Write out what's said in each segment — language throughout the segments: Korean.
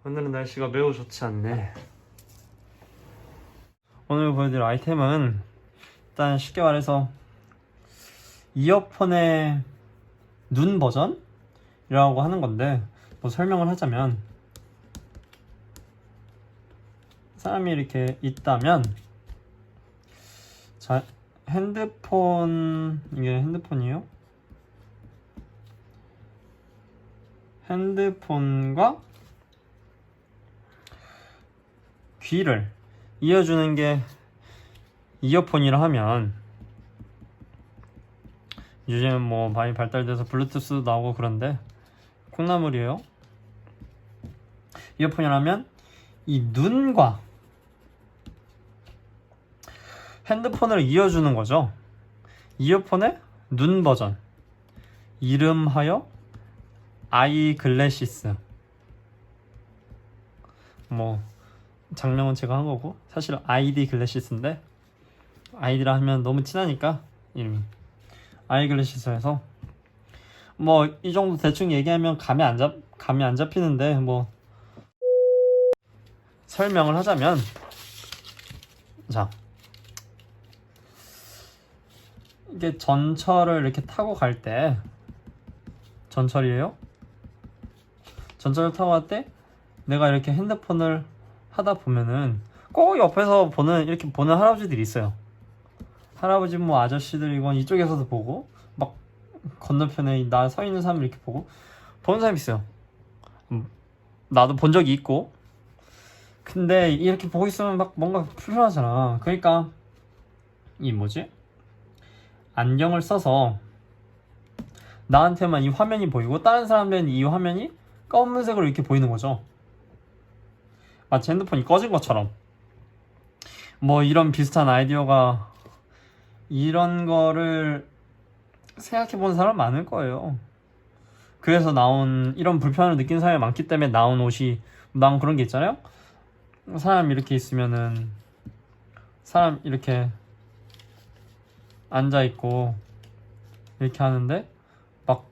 오늘은 날씨가 매우 좋지 않네. 오늘 보여드릴 아이템은 일단 쉽게 말해서 이어폰의 눈 버전이라고 하는 건데, 뭐 설명을 하자면 사람이 이렇게 있다면, 자, 이게 핸드폰이에요. 핸드폰과 귀를 이어주는 게 이어폰이라 하면, 요즘 뭐 많이 발달돼서 블루투스도 나오고 그런데 콩나물이에요. 이어폰이라면 이 눈과 핸드폰을 이어주는 거죠. 이어폰의 눈 버전, 이름하여 아이글래시스. 뭐 장명은 제가 한 거고, 사실 아이디 글래시스인데 아이디라 하면 너무 친하니까 이름이 아이글래시스에서, 뭐 이 정도 대충 얘기하면 감이 안 잡히는데, 뭐 설명을 하자면, 자, 이게 전철을 이렇게 타고 갈 때, 전철이에요. 전철을 타고 갈 때 내가 이렇게 핸드폰을 하다 보면은 꼭 옆에서 이렇게 보는 할아버지들이 있어요. 할아버지 뭐 아저씨들이건 이쪽에서도 보고, 막 건너편에 나 서 있는 사람을 이렇게 보는 사람이 있어요. 나도 본 적이 있고. 근데 이렇게 보고 있으면 막 뭔가 불편하잖아. 그러니까 이 뭐지? 안경을 써서 나한테만 이 화면이 보이고 다른 사람들은 이 화면이 검은색으로 이렇게 보이는 거죠. 마치 핸드폰이 꺼진 것처럼. 뭐 이런 비슷한 아이디어가, 이런 거를 생각해본 사람 많을 거예요. 그래서 나온, 이런 불편을 느낀 사람이 많기 때문에 나온 옷이, 난 그런 게 있잖아요. 사람 이렇게 있으면은, 사람 이렇게 앉아있고 이렇게 하는데 막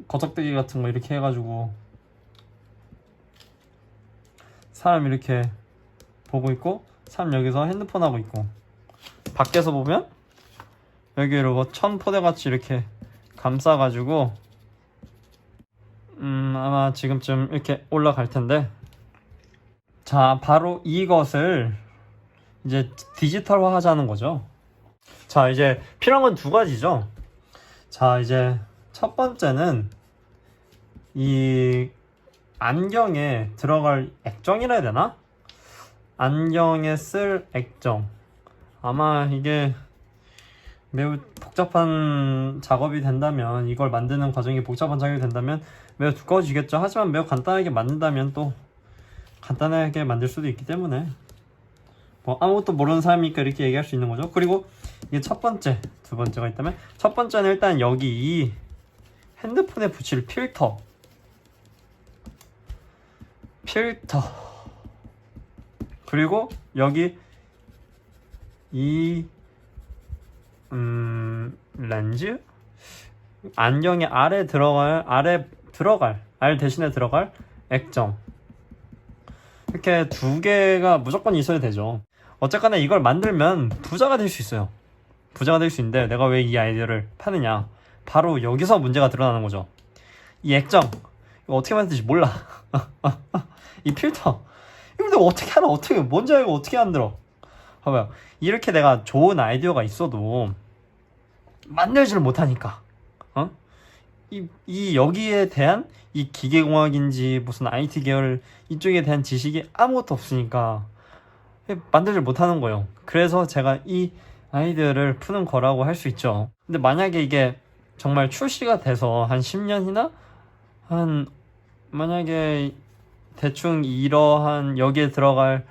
거적대기 같은 거 이렇게 해가지고 사람 이렇게 보고 있고, 사람 여기서 핸드폰 하고 있고, 밖에서 보면 여기로 뭐 천포대같이 이렇게 감싸가지고 아마 지금쯤 이렇게 올라갈 텐데, 자, 바로 이것을 이제 디지털화 하자는 거죠. 자, 이제 필요한 건 두 가지죠. 자, 이제 첫 번째는 이 안경에 들어갈 액정이라 해야 되나? 안경에 쓸 액정. 아마 이게 매우 복잡한 작업이 된다면, 이걸 만드는 과정이 복잡한 작업이 된다면 매우 두꺼워지겠죠. 하지만 매우 간단하게 만든다면 또 간단하게 만들 수도 있기 때문에, 뭐 아무것도 모르는 사람이니까 이렇게 얘기할 수 있는 거죠. 그리고 이게 첫 번째, 두 번째가 있다면, 첫 번째는 일단 여기 이 핸드폰에 붙일 필터. 그리고 여기 이 렌즈? 안경의 알 대신에 들어갈 액정. 이렇게 두 개가 무조건 있어야 되죠. 어쨌거나 이걸 만들면 부자가 될 수 있어요. 부자가 될 수 있는데, 내가 왜 이 아이디어를 파느냐? 바로 여기서 문제가 드러나는 거죠. 이 액정, 이거 어떻게 만들지 몰라. 이 필터, 이거 내가 어떻게 하나, 뭔지 알고 어떻게 만들어? 봐봐요. 이렇게 내가 좋은 아이디어가 있어도 만들지를 못하니까, 여기에 대한 이 기계공학인지 무슨 IT 계열 이쪽에 대한 지식이 아무것도 없으니까 만들지 못하는 거예요. 그래서 제가 이 아이디어를 푸는 거라고 할 수 있죠. 근데 만약에 이게 정말 출시가 돼서 한 10년이나 만약에 대충 이러한 여기에 들어갈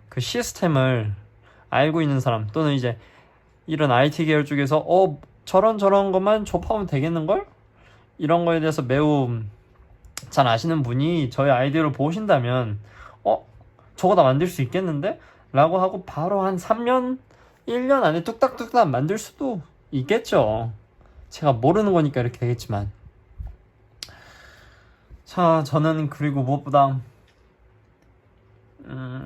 그 시스템을 알고 있는 사람, 또는 이제 이런 IT 계열 쪽에서 저런 것만 접하면 되겠는걸? 이런 거에 대해서 매우 잘 아시는 분이 저희 아이디어를 보신다면, 저거 다 만들 수 있겠는데? 라고 하고 바로 한 3년, 1년 안에 뚝딱뚝딱 만들 수도 있겠죠. 제가 모르는 거니까 이렇게 되겠지만. 자, 저는 그리고 무엇보다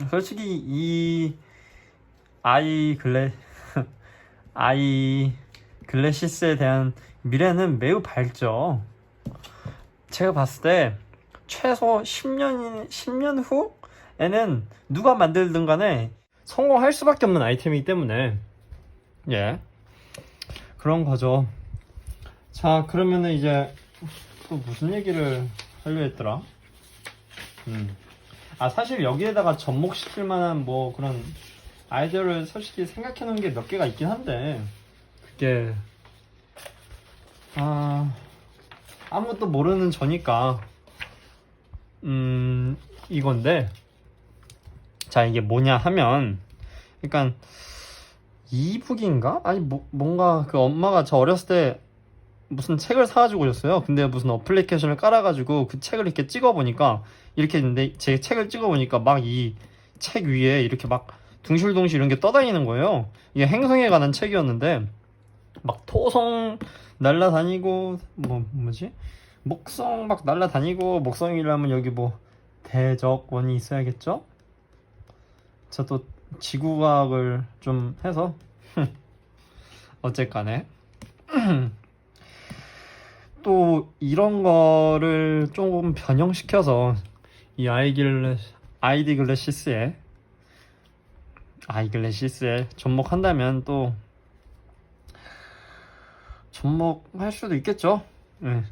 솔직히 이 아이 글래 아이 글래시스에 대한 미래는 매우 밝죠. 제가 봤을 때 최소 10년 후에는 누가 만들든 간에 성공할 수밖에 없는 아이템이기 때문에 예, 그런 거죠. 자, 그러면은 이제 또 무슨 얘기를 하려 했더라? 사실 여기에다가 접목시킬 만한 뭐 그런 아이디어를 솔직히 생각해 놓은 게 몇 개가 있긴 한데, 그게 아무것도 모르는 저니까 이건데, 자, 이게 뭐냐 하면, 그러니까 이북인가? 아니 뭔가 그 엄마가 저 어렸을 때 무슨 책을 사가지고 오셨어요. 근데 무슨 어플리케이션을 깔아가지고 그 책을 이렇게 찍어보니까 이렇게 있는데, 제 책을 찍어보니까 막 이 책 위에 이렇게 막 둥실둥실 이런 게 떠다니는 거예요. 이게 행성에 관한 책이었는데 막 토성 날라다니고 뭐지? 목성 막 날라다니고, 목성이라면 여기 뭐 대적원이 있어야겠죠? 저 또 지구과학을 좀 해서 어쨌간에 또 이런 거를 조금 변형시켜서 이 아이글래시스에 접목한다면 또 접목할 수도 있겠죠. 네.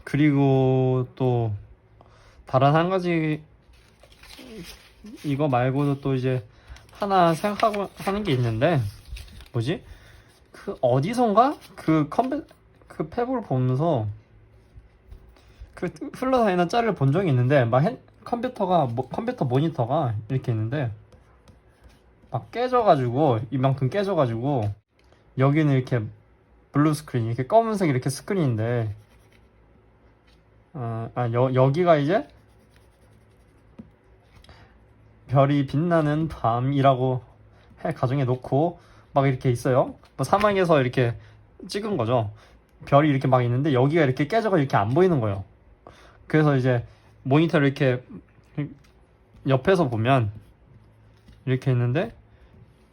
그리고 또 다른 한 가지, 이거 말고도 또 이제 하나 생각하고 하는 게 있는데, 뭐지? 그 어디선가 그 팩을 보면서 그 흘러다니는 짤을 본 적이 있는데, 막 컴퓨터 모니터가 이렇게 있는데 막 깨져가지고, 이만큼 깨져가지고 여기는 이렇게 블루 스크린, 이렇게 검은색 이렇게 스크린인데 여기가 이제 별이 빛나는 밤이라고 가정해 놓고 막 이렇게 있어요. 뭐 사막에서 이렇게 찍은 거죠. 별이 이렇게 막 있는데 여기가 이렇게 깨져가 이렇게 안 보이는 거예요. 그래서 이제 모니터를 이렇게 옆에서 보면 이렇게 있는데,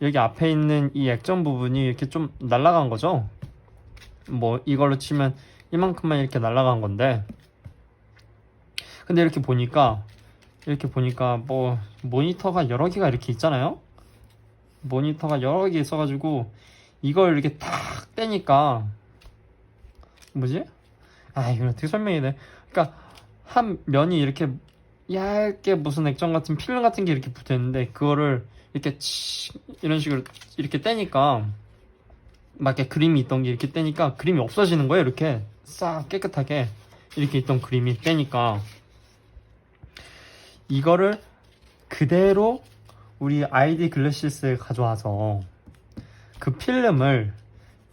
여기 앞에 있는 이 액정 부분이 이렇게 좀 날아간 거죠. 뭐 이걸로 치면 이만큼만 이렇게 날아간 건데, 근데 이렇게 보니까 뭐 모니터가 여러 개가 이렇게 있잖아요. 모니터가 여러 개 있어가지고 이걸 이렇게 탁 떼니까 뭐지? 이거 어떻게 설명해야 돼? 그러니까 한 면이 이렇게 얇게 무슨 액정 같은 필름 같은 게 이렇게 붙어 있는데, 그거를 이렇게 이런 식으로 이렇게 떼니까 막 이렇게 그림이 있던 게 이렇게 떼니까 그림이 없어지는 거예요. 이렇게 싹 깨끗하게 이렇게 있던 그림이 떼니까, 이거를 그대로 우리 아이디 글래시스에 가져와서 그 필름을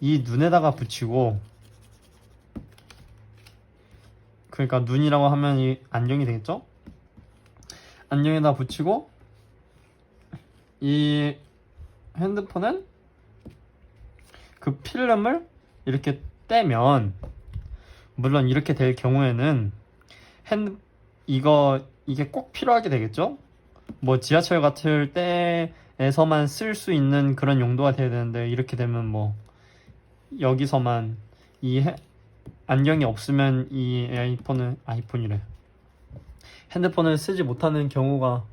이 눈에다가 붙이고, 그러니까 눈이라고 하면 이 안경이 되겠죠? 안경에다 붙이고, 이 핸드폰은 그 필름을 이렇게 떼면, 물론 이렇게 될 경우에는 이게 꼭 필요하게 되겠죠? 뭐 지하철 같을 때에서만 쓸 수 있는 그런 용도가 돼야 되는데, 이렇게 되면 뭐 여기서만 안경이 없으면 이 아이폰이래. 핸드폰을 쓰지 못하는 경우가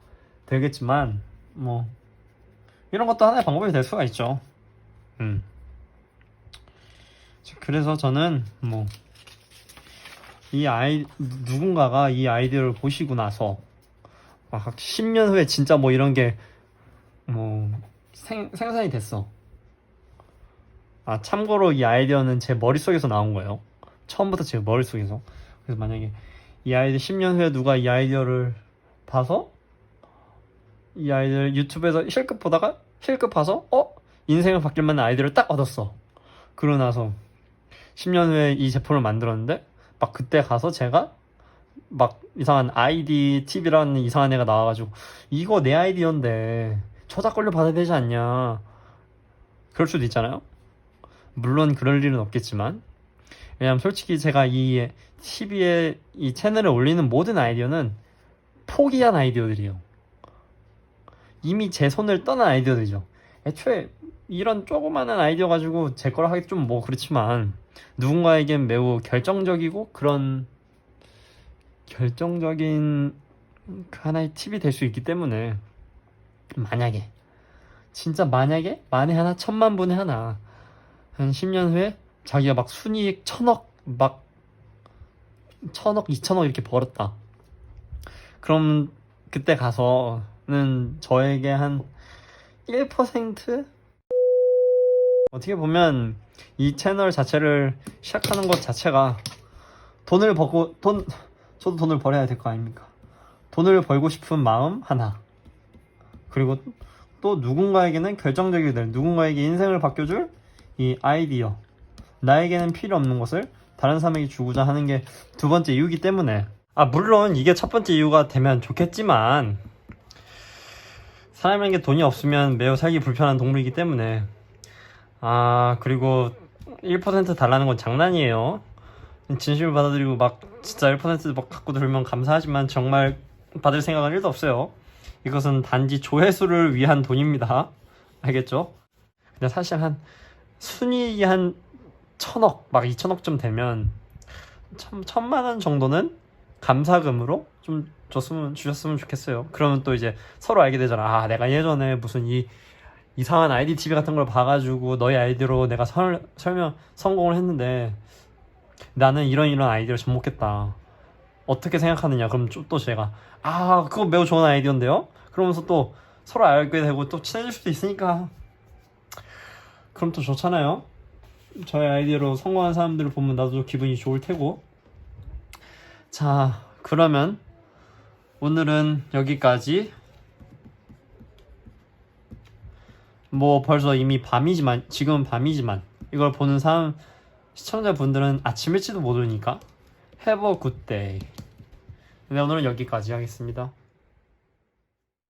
되겠지만, 뭐 이런 것도 하나의 방법이 될 수가 있죠. 그래서 저는 뭐 누군가가 이 아이디어를 보시고 나서 막 10년 후에 진짜 뭐 이런 게 뭐 생산이 됐어. 참고로 이 아이디어는 제 머릿속에서 나온 거예요. 처음부터 제 머릿속에서. 그래서 만약에 이 아이디어 10년 후에 누가 이 아이디어를 봐서 이 아이디어를 유튜브에서 실컷 봐서 인생을 바뀔 만한 아이디어를 딱 얻었어. 그러고 나서 10년 후에 이 제품을 만들었는데, 막 그때 가서 제가 막 이상한 아이디 TV라는 이상한 애가 나와가지고 이거 내 아이디어인데 저작권료 받아야 되지 않냐, 그럴 수도 있잖아요. 물론 그럴 일은 없겠지만, 왜냐면 솔직히 제가 이 TV에 이 채널에 올리는 모든 아이디어는 포기한 아이디어들이에요. 이미 제 손을 떠난 아이디어들이죠. 애초에 이런 조그마한 아이디어 가지고 제 거를 하기 좀 뭐 그렇지만 누군가에겐 매우 결정적이고 그런 결정적인 그 하나의 팁이 될 수 있기 때문에 만약에 진짜 만약에 만에 하나 천만 분의 하나 한 10년 후에 자기가 막 순이익 1000억 막 1000억 2000억 이렇게 벌었다. 그럼 그때 가서는 저에게 한 1% 어떻게 보면 이 채널 자체를 시작하는 것 자체가 돈을 벌고 저도 돈을 벌어야 될 거 아닙니까? 돈을 벌고 싶은 마음 하나, 그리고 또 누군가에게는 결정적이 될, 누군가에게 인생을 바뀌어줄 이 아이디어, 나에게는 필요 없는 것을 다른 사람에게 주고자 하는 게 두 번째 이유이기 때문에, 물론 이게 첫 번째 이유가 되면 좋겠지만 사람에게 돈이 없으면 매우 살기 불편한 동물이기 때문에, 그리고 1% 달라는 건 장난이에요. 진심을 받아들이고 막 진짜 1%막 갖고 들면 감사하지만 정말 받을 생각은 1도 없어요. 이것은 단지 조회수를 위한 돈입니다. 알겠죠? 근데 사실 한 순이익이 한 1000억 막 2000억쯤 되면 1000만 원 정도는 감사금으로 좀 주셨으면 좋겠어요. 그러면 또 이제 서로 알게 되잖아. 내가 예전에 무슨 이 이상한 아이디 TV 같은 걸 봐가지고 너의 아이디로 내가 성공을 했는데 나는 이런 아이디어를 접목했다. 어떻게 생각하느냐? 그럼 또 제가 그거 매우 좋은 아이디어인데요? 그러면서 또 서로 알게 되고 또 친해질 수도 있으니까 그럼 또 좋잖아요. 저의 아이디어로 성공한 사람들을 보면 나도 기분이 좋을 테고. 자, 그러면 오늘은 여기까지. 뭐 벌써 이미 밤이지만, 지금은 밤이지만 이걸 보는 시청자분들은 아침일지도 모르니까 Have a good day. 네, 오늘은 여기까지 하겠습니다.